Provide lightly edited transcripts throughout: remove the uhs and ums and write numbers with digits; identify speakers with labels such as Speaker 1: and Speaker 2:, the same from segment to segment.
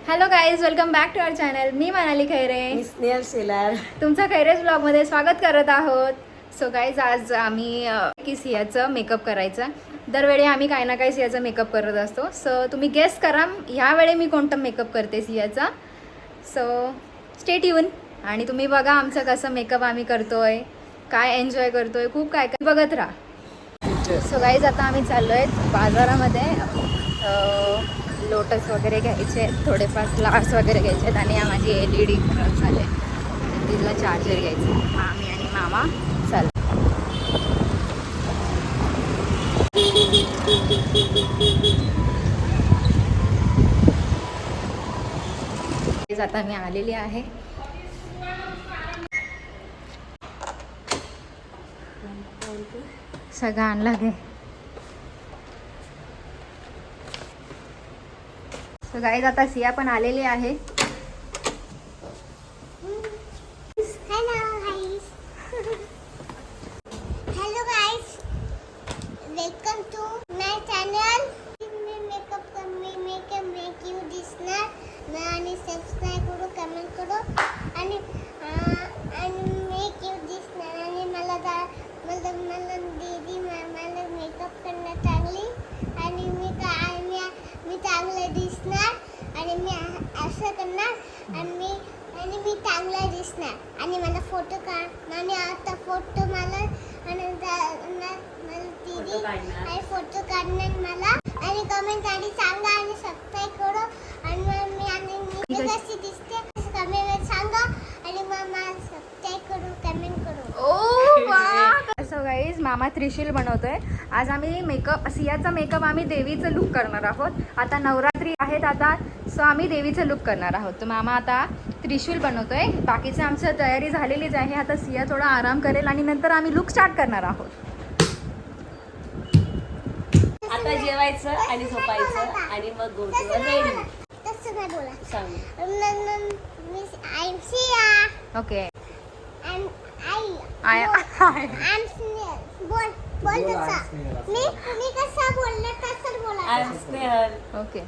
Speaker 1: Hello guys, welcome back to our channel. मी मनाली खैरे,
Speaker 2: स्नेहल शेलार
Speaker 1: तुमचं खैरेज ब्लॉगमध्ये स्वागत करत आहोत. सो गाईज, आज आम्ही की सियाचं मेकअप करायचं. दरवेळी आम्ही काही ना काही सियाचा मेकअप करत असतो. सो तुम्ही गेस करा ह्यावेळी मी कोणता मेकअप करते सियाचा. सो स्टे ट्यून आणि तुम्ही बघा आमचं कसं मेकअप आम्ही करतोय, काय एन्जॉय करतोय, खूप काय काय बघत राहा. सो गाईज, आता आम्ही चाललो आहे बाजारामध्ये. लोटस वगैरे घ्यायचे आहेत, थोडेफार फ्लावर्स वगैरे घ्यायचे आहेत आणि माझी LED खराब झाले, तिला चार्जर घ्यायचं. मामी आणि मामा चल. आता मी आलेली आहे. सगळं आणलं घे. सो गाईज, आता सिया पण आलेली आहे.
Speaker 3: Hello guys, welcome to my channel. Me make you दिसणार आणि सबस्क्राईब करू, कमेंट करू आणि make you दिसणार आणि मला दीदी मला मेकअप करणं चांगली आणि मी चांगलं दिसणार आणि मी असं करणार आणि मी चांगला दिसणार आणि मला फोटो काढ आणि आता फोटो मला आणि दीदी आणि फोटो काढणार मला आणि कमेंट आणि सांगा आणि सबस्क्राईब करू आणि मी कशी दिसते कमेंट सांगा आणि मला सबस्क्राईब करू, कमेंट करू.
Speaker 1: ओ वा. सो गाईज, मामा त्रिशूल बनवतोय. आज आम्ही सियाचा मेकअप आम्ही देवीचं लुक करणार आहोत. आता नवरात्री आहेत आता, सो आम्ही देवीचं लुक करणार आहोत. तर मामा आता त्रिशूल बनवतोय. बाकीचं आमचं तयारी झालेलीच आहे. आता सिया थोडा आराम करेल आणि नंतर आम्ही लुक स्टार्ट करणार आहोत.
Speaker 2: आता जेवायचं आणि झोपायचं आणि मग गोष्टीवर रेडी.
Speaker 3: तसं नाही बोला.
Speaker 2: सांग.
Speaker 3: I'm Sia.
Speaker 1: Okay.
Speaker 3: I'm
Speaker 1: I
Speaker 3: Snail. बोल तसा. मी कसं बोलले तसंच बोला.
Speaker 2: I am Snehal.
Speaker 1: Okay.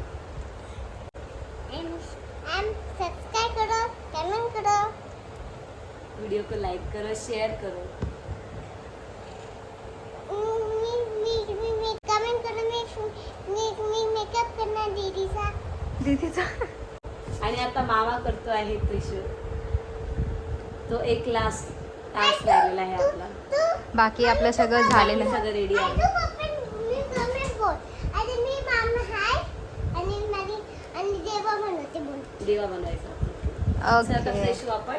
Speaker 3: I'm subscribe करो, कमेंट करो.
Speaker 2: वीडियो को लाइक करो, शेयर करो.
Speaker 3: मी कमेंट करो. मी मेकअप करणार
Speaker 1: दीदीचा
Speaker 2: आणि आता मामा करतो आहे त्रिशूल. तो एक लास्ट टास्क राहिलेला आहे आपला.
Speaker 1: बाकी आपलं सगळं झालेलं आहे.
Speaker 2: सगळं रेडी आहे.
Speaker 3: मी कमेंट बोल आणि मी मामा हाय आणि देवा म्हणते बोल.
Speaker 2: देवा बनवायचा. आता
Speaker 1: ओके.
Speaker 2: फ्रेश आपण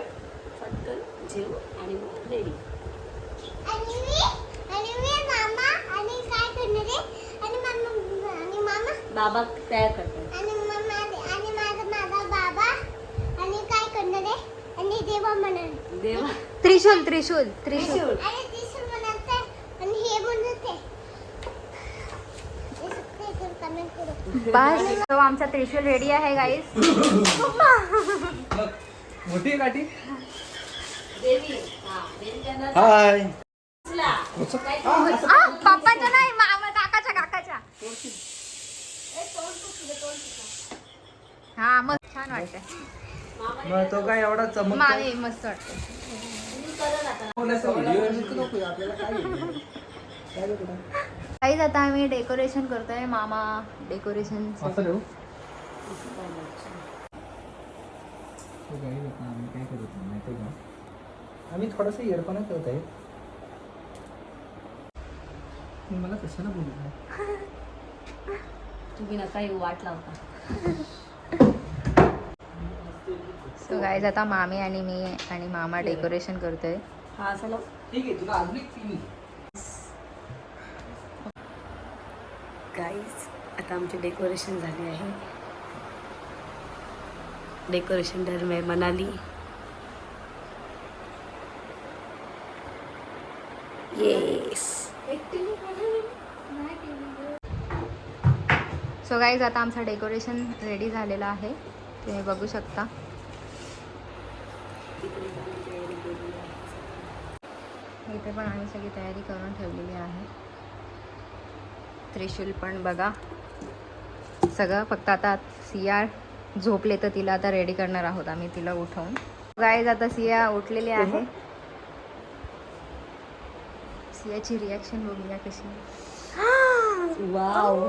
Speaker 2: फटकन जेवू आणि मग रेडी.
Speaker 3: आणि मी मामा आणि काय करणार आहे आणि मामा
Speaker 2: बाबा तयार करतात.
Speaker 3: आणि माझा बाबा आणि काय करणार आहे आणि देवा म्हणणार.
Speaker 2: देवा
Speaker 1: त्रिशूल.
Speaker 2: त्रिशूल.
Speaker 3: आणि त्रिशूल म्हणते आणि हे म्हणते. हे सबस्क्राइब करू, कमेंट करू.
Speaker 1: बस. तो आमचा त्रिशूल रेडी आहे गाईस.
Speaker 4: मोठी काठी.
Speaker 2: देवी. हा, देवी करणार.
Speaker 4: हाय.
Speaker 2: उचला.
Speaker 1: पप्पाच्या नाही, मामा काकाच्या. हा, मग छान वाटतंय.
Speaker 4: मग तो काय एवढा चमक
Speaker 1: मागे मस्त वाटतंय. काहीच आता आम्ही डेकोरेशन करतोय. मामा डेकोरेशन
Speaker 4: असं देऊ. काय करत माहिती का, आम्ही थोडंसं इयरफोन करत आहे. मला कशाला बोलू.
Speaker 2: तुम्ही नका येऊ, वाट लावता.
Speaker 1: सो गाईज, आता मामी आणि मी आणि मामा डेकोरेशन करतोय.
Speaker 2: हा चला.
Speaker 4: ठीक आहे, तुला अजून एक फील.
Speaker 2: गाईज, आता आमचे डेकोरेशन झाले आहे. डेकोरेशन दरम्यान मनाली. येस.
Speaker 1: सो गाईज, आता आमचं डेकोरेशन रेडी झालेलं आहे, तुम्ही बघू शकता. इथे पण आम्ही सगळी तयारी करून ठेवलेली आहे. त्रिशूल पण बघा सगळं. फक्त आता सिया झोपले तर तिला आता रेडी करणार आहोत आम्ही तिला उठवून. गाईज आता सिया उठलेली आहे. सियाची रिॲक्शन बघूया कशी.
Speaker 2: वाव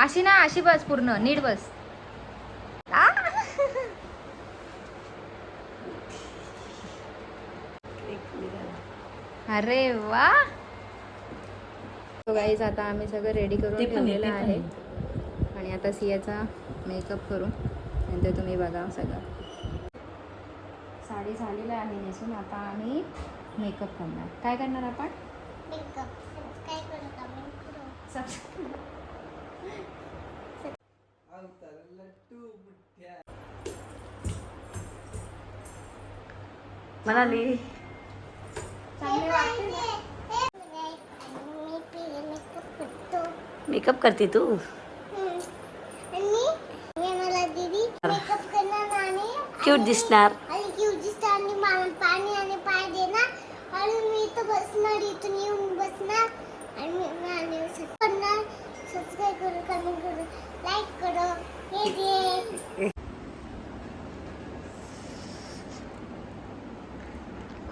Speaker 1: अशी ना अशी बस पूर्ण नीट बस. आ! अरे वा. तो गाईज आता आम्ही सगळं रेडी करून
Speaker 2: ते पण
Speaker 1: ठेवलेलं
Speaker 2: आहे, ते
Speaker 1: आहे
Speaker 2: पण
Speaker 1: आणि आता सियाचा मेकअप करू नंतर तुम्ही बघा सगळं. साडी झालेलं आहे नेसून. आता आम्ही मेकअप करणार. काय करणार आपण?
Speaker 3: मेकअप काय करू कमेंट करू.
Speaker 2: म्हणाली मेकअप करते तू.
Speaker 3: मला दीदी मेकअप करणार आणि
Speaker 2: क्यूट दिसणार.
Speaker 3: आणि क्यूट दिसणार आणि मला पाणी आणि पाय देणार आणि मी इथं बसणार इथून येऊन बसणार आणि मी करणार. सबस्क्राईब करू कमेंट करू लाईक करू हे दे.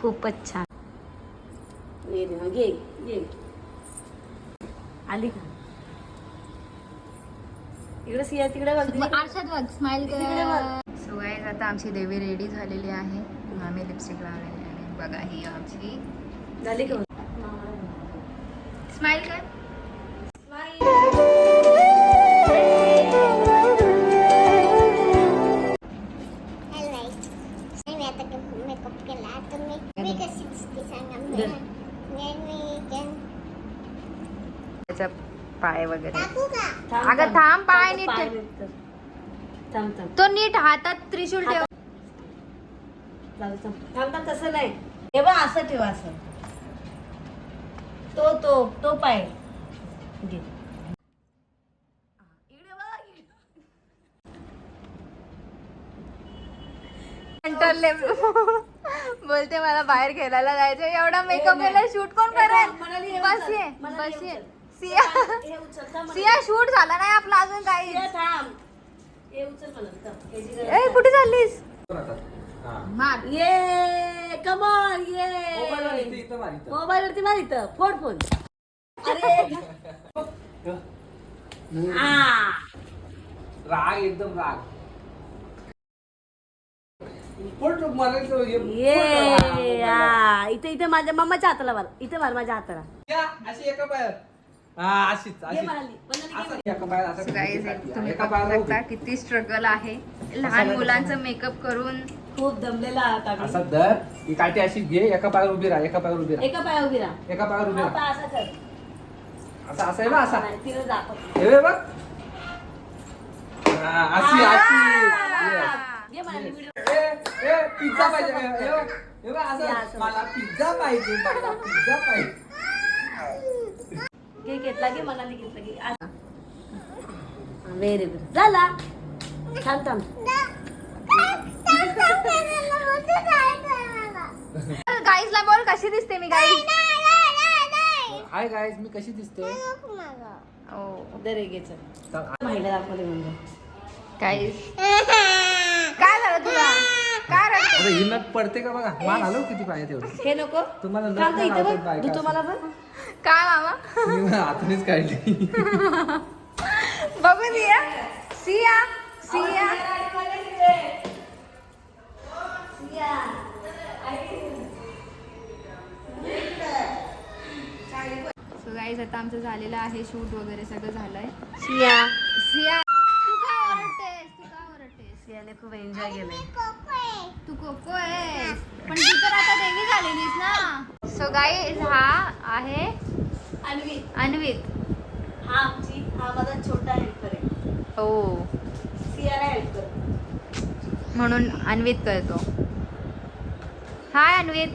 Speaker 2: खूपच छान. घे घे आली का इकडे सिया तिकडे बघ.
Speaker 1: आरशात बघ स्माइल
Speaker 2: तिकडे
Speaker 1: कर. सो गाईज आता आमची देवी रेडी झालेली आहे. आम्ही लिपस्टिक लावलेली आहे. बघा ही आमची
Speaker 2: झाली का
Speaker 1: स्माइल कर.
Speaker 3: मी आता मेकअप केला आता मी कशी दिसते सांगा
Speaker 1: त्याचा पाय वगैरे.
Speaker 3: टाकू का.
Speaker 1: अगं थांब, पाय नीट ठेव.
Speaker 2: थांब थांब
Speaker 1: तो नीट हातात त्रिशूल ठेव.
Speaker 2: थांब थांब तसं नाही. हे बघ असं ठेव असं. तो तो तो पाय घे.
Speaker 1: बोलते मला बाहेर खेळायला जायचं. एवढा मेकअप केला शूट कोण करेल. बस ये बस ये. सिया सिया शूट झाला नाही आपला अजून काही. ए कुठे चाललीस. मार.
Speaker 2: ये कमॉन ये मोबाईल वरती मार इथं. फोड फोन. अरे
Speaker 4: राग एकदम राग.
Speaker 2: ये इथे इथे माझ्या मम्माच्या हाताला मार. इथे मार माझ्या हाताला.
Speaker 4: अशी एका पायात.
Speaker 2: घे म्हणाली.
Speaker 1: Guys, तुम्ही बघू शकता किती स्ट्रगल आहे लहान मुलांचं मेकअप करून.
Speaker 2: खूप दमलेला आहात आम्ही.
Speaker 4: असा दर ही काठी अशी घे. एका पायावर उभी राहा. एका पायावर उभी राहा.
Speaker 2: एका पाया उभी राहा.
Speaker 4: एका पायावर उभी
Speaker 2: हा
Speaker 4: राहा.
Speaker 2: पाय असा कर.
Speaker 4: असा असा आहे ना असा.
Speaker 2: नाही, तिला दाखव.
Speaker 4: हे बघ अशी अशी.
Speaker 2: घे म्हणाली व्हिडिओ.
Speaker 4: पिझ्झा पाहिजे. हे बघ असं. मला पिझ्झा पाहिजे. मला पिझ्झा पाहिजे.
Speaker 2: घे घेतला घे म्हणाली घेतला घे. व्हेरी गुड झाला. थांब थांब.
Speaker 1: गाईजला बोल कशी दिसते मी गाईज.
Speaker 4: हाय गाईज मी कशी दिसते.
Speaker 2: दरे घे चल. महिला दाखवले म्हणजे
Speaker 1: गाईज काय झालं तुला. काय रडते?
Speaker 4: अरे ही नख पडते का बघा. मान आलो किती पाहिजे तेवढं.
Speaker 2: हे नको.
Speaker 4: तुम्हाला नख
Speaker 2: थांब
Speaker 4: नाही
Speaker 2: इथं
Speaker 4: लावतात
Speaker 2: बघ.
Speaker 4: बायका.
Speaker 2: तू तुम्हाला पण
Speaker 1: काय मामा
Speaker 4: मी हातानेच काढली.
Speaker 1: बघून सिया सिया सिया. सो गाईज आता आमचं झालेलं आहे शूट वगैरे सगळं झालंय.
Speaker 2: सिया
Speaker 1: सिया तू का ओरडतेस. तू का ओरडतेस.
Speaker 2: सियाने खूप एन्जॉय केलंय.
Speaker 1: तू कोको आहेस पण तू तर आता देवी झालेलीस ना. सो गाईज हा आहे
Speaker 2: अन्वित.
Speaker 1: अन्वित.
Speaker 2: हा माझा छोटा हेल्पर आहे.
Speaker 1: हो
Speaker 2: सियाला हेल्प कर
Speaker 1: म्हणून अन्वित करतो. हाय अन्वित.